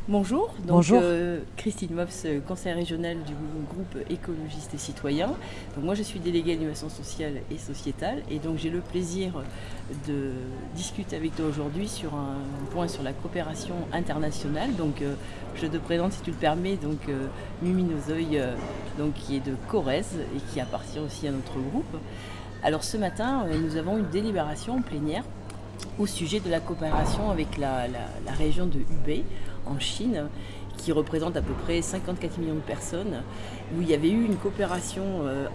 Bonjour, Bonjour. Christine Mops, conseillère régionale du groupe écologiste et citoyen. Donc moi je suis déléguée à l'innovation sociale et sociétale et donc j'ai le plaisir de discuter avec toi aujourd'hui sur un point sur la coopération internationale. Je te présente si tu le permets Mumi Nozoï qui est de Corrèze et qui appartient aussi à notre groupe. Alors ce matin nous avons une délibération plénière au sujet de la coopération avec la région de Hubei en Chine, qui représente à peu près 54 millions de personnes, où il y avait eu une coopération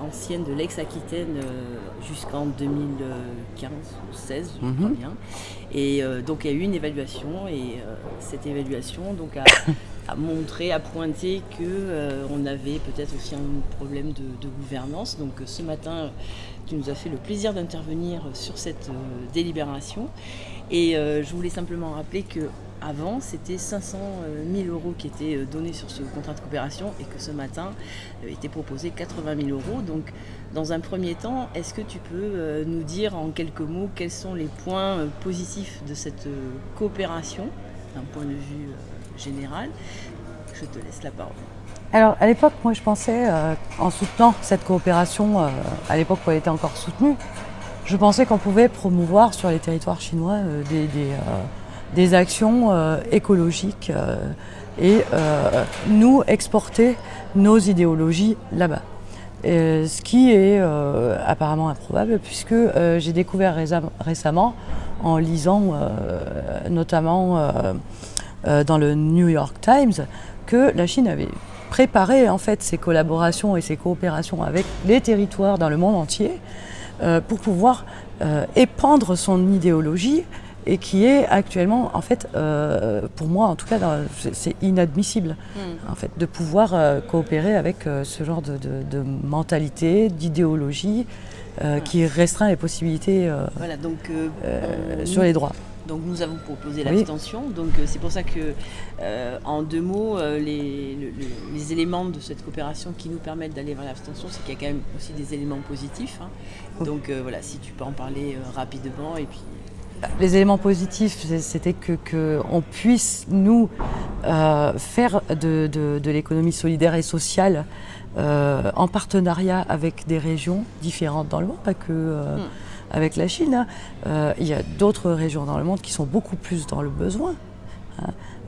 ancienne de l'ex-Aquitaine jusqu'en 2015 ou 16, je crois bien. Et donc il y a eu une évaluation, et cette évaluation a montré, a pointé qu'on avait peut-être aussi un problème de gouvernance. Donc ce matin, tu nous as fait le plaisir d'intervenir sur cette délibération. Et je voulais simplement rappeler que avant, c'était 500 000 euros qui étaient donnés sur ce contrat de coopération et que ce matin était proposé 80 000 euros. Donc, dans un premier temps, est-ce que tu peux nous dire en quelques mots quels sont les points positifs de cette coopération, d'un point de vue général? Je te laisse la parole. Alors à l'époque, moi je pensais, en soutenant cette coopération, à l'époque où elle était encore soutenue, je pensais qu'on pouvait promouvoir sur les territoires chinois des actions écologiques et nous exporter nos idéologies là-bas. Ce qui est apparemment improbable puisque j'ai découvert récemment en lisant notamment dans le New York Times que la Chine avait préparé en fait ses collaborations et ses coopérations avec les territoires dans le monde entier pour pouvoir épandre son idéologie et qui est actuellement, en fait, pour moi en tout cas, c'est inadmissible en fait, de pouvoir coopérer avec ce genre de mentalité, d'idéologie qui restreint les possibilités Voilà, sur les droits. Donc nous avons proposé l'abstention. Oui. Donc c'est pour ça que, en deux mots, les éléments de cette coopération qui nous permettent d'aller vers l'abstention, c'est qu'il y a quand même aussi des éléments positifs. Donc voilà, si tu peux en parler rapidement et puis. Les éléments positifs, c'était qu'on puisse, nous, faire de l'économie solidaire et sociale en partenariat avec des régions différentes dans le monde, pas que avec la Chine. Il y a d'autres régions dans le monde qui sont beaucoup plus dans le besoin.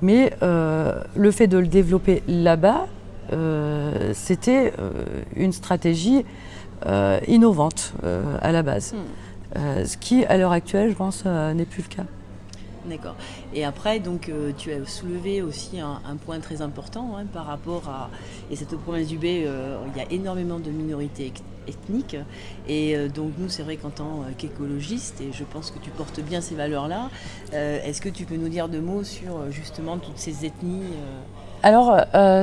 Mais le fait de le développer là-bas, c'était une stratégie innovante à la base. Ce qui, à l'heure actuelle, je pense, n'est plus le cas. D'accord. Et après, tu as soulevé aussi un point très important par rapport à... Et cette province d'Hubei, il y a énormément de minorités ethniques. Et donc nous, c'est vrai qu'en tant qu'écologiste, et je pense que tu portes bien ces valeurs-là, est-ce que tu peux nous dire deux mots sur justement toutes ces ethnies Alors,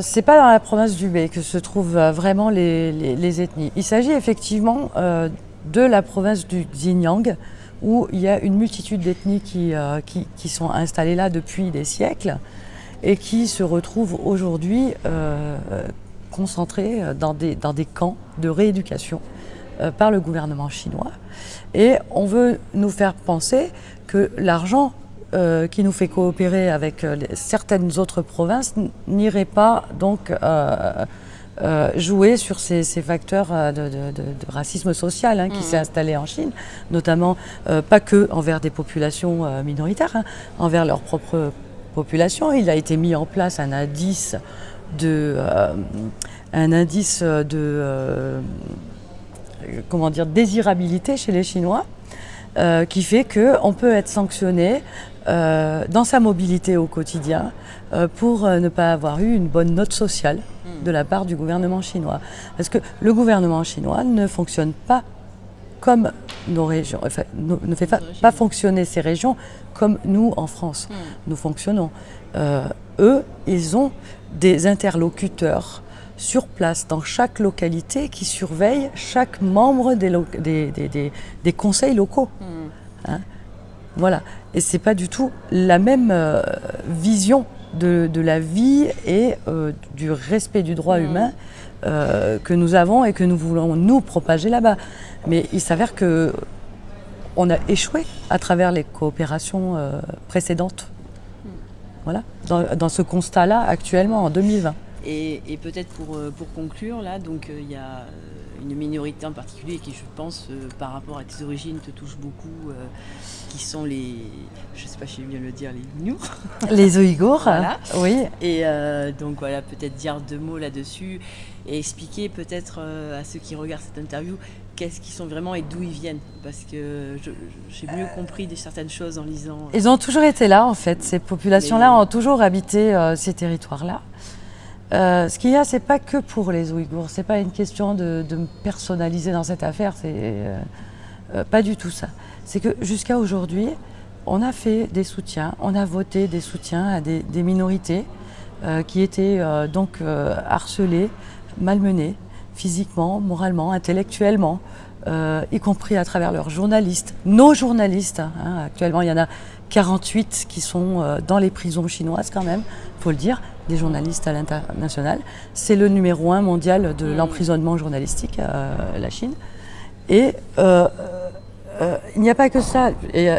c'est pas dans la province d'Hubei que se trouvent vraiment les ethnies. Il s'agit effectivement de la province du Xinjiang, où il y a une multitude d'ethnies qui sont installées là depuis des siècles et qui se retrouvent aujourd'hui concentrées dans des camps de rééducation par le gouvernement chinois. Et on veut nous faire penser que l'argent qui nous fait coopérer avec certaines autres provinces n'irait pas donc jouer sur ces facteurs de racisme social qui s'est installé en Chine, notamment pas que envers des populations minoritaires, envers leur propre population. Il a été mis en place un indice de désirabilité chez les Chinois, qui fait qu'on peut être sanctionné dans sa mobilité au quotidien pour ne pas avoir eu une bonne note sociale de la part du gouvernement chinois. Parce que le gouvernement chinois ne fonctionne pas comme nos régions, enfin, ne fait pas fonctionner ces régions comme nous en France. Nous fonctionnons. Eux, ils ont des interlocuteurs sur place dans chaque localité qui surveillent chaque membre des conseils locaux. Voilà. Et c'est pas du tout la même vision de la vie et du respect du droit humain que nous avons et que nous voulons nous propager là-bas. Mais il s'avère qu'on a échoué à travers les coopérations précédentes. Voilà, dans ce constat-là, actuellement, en 2020. Et peut-être pour conclure, là, donc il y a une minorité en particulier qui, je pense, par rapport à tes origines, te touche beaucoup, qui sont les, je sais pas si je vais bien le dire, les Ouïghours. Les Ouïghours, Voilà. oui. Et donc voilà, peut-être dire 2 mots là-dessus et expliquer peut-être à ceux qui regardent cette interview qu'est-ce qu'ils sont vraiment et d'où ils viennent. Parce que j'ai mieux compris certaines choses en lisant. Ils ont toujours été là, en fait. Ces populations-là ont toujours habité ces territoires-là. Ce qu'il y a, c'est pas que pour les Ouïghours. C'est pas une question de me personnaliser dans cette affaire. C'est pas du tout ça. C'est que jusqu'à aujourd'hui, on a fait des soutiens, on a voté des soutiens à des minorités qui étaient donc harcelées, malmenées, physiquement, moralement, intellectuellement, y compris à travers leurs journalistes, nos journalistes. Hein. Actuellement, il y en a 48 qui sont dans les prisons chinoises quand même, il faut le dire, des journalistes à l'international. C'est le numéro 1 mondial de l'emprisonnement journalistique, la Chine. Et il n'y a pas que ça. Et,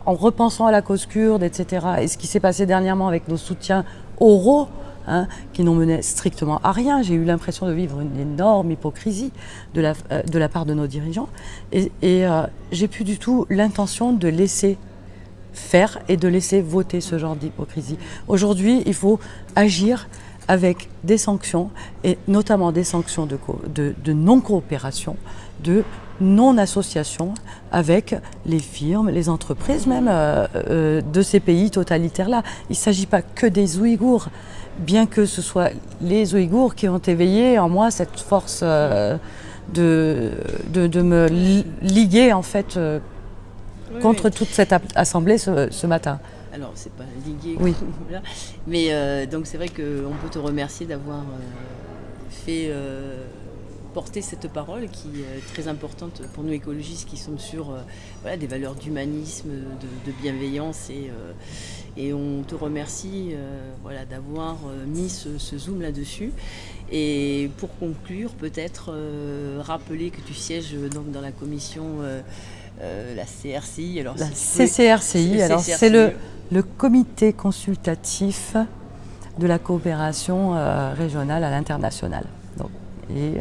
en repensant à la cause kurde, etc., et ce qui s'est passé dernièrement avec nos soutiens oraux, hein, qui n'ont mené strictement à rien, j'ai eu l'impression de vivre une énorme hypocrisie de la part de nos dirigeants. Et j'ai plus du tout l'intention de laisser faire et de laisser voter ce genre d'hypocrisie. Aujourd'hui, il faut agir avec des sanctions, et notamment des sanctions de non-coopération, de non-association avec les firmes, les entreprises même de ces pays totalitaires-là. Il ne s'agit pas que des Ouïghours, bien que ce soit les Ouïghours qui ont éveillé en moi cette force de me liguer en fait contre toute cette assemblée ce matin. Alors, c'est pas ligué, oui. Mais donc c'est vrai qu'on peut te remercier d'avoir fait porter cette parole qui est très importante pour nous écologistes qui sommes sur voilà, des valeurs d'humanisme, de bienveillance et on te remercie voilà, d'avoir mis ce zoom là-dessus. Et pour conclure, peut-être rappeler que tu sièges donc dans la commission la CRCI. Alors, la CCRCI, alors c'est le comité consultatif de la coopération régionale à l'international. Et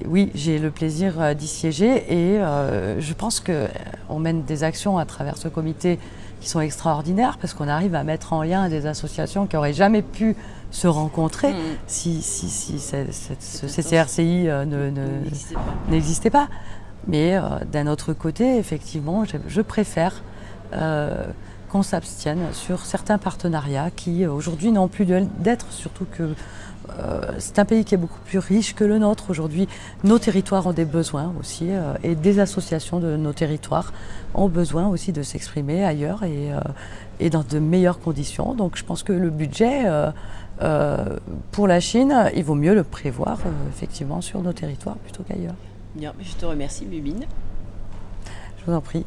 oui, j'ai le plaisir d'y siéger et je pense qu'on mène des actions à travers ce comité qui sont extraordinaires parce qu'on arrive à mettre en lien des associations qui n'auraient jamais pu se rencontrer si ce CCRCI n'existait pas. Mais d'un autre côté, effectivement, je préfère qu'on s'abstienne sur certains partenariats qui aujourd'hui n'ont plus d'être, surtout que c'est un pays qui est beaucoup plus riche que le nôtre. Aujourd'hui, nos territoires ont des besoins aussi et des associations de nos territoires ont besoin aussi de s'exprimer ailleurs et dans de meilleures conditions. Donc je pense que le budget pour la Chine, il vaut mieux le prévoir effectivement sur nos territoires plutôt qu'ailleurs. Bien, je te remercie, Bubine. Je vous en prie.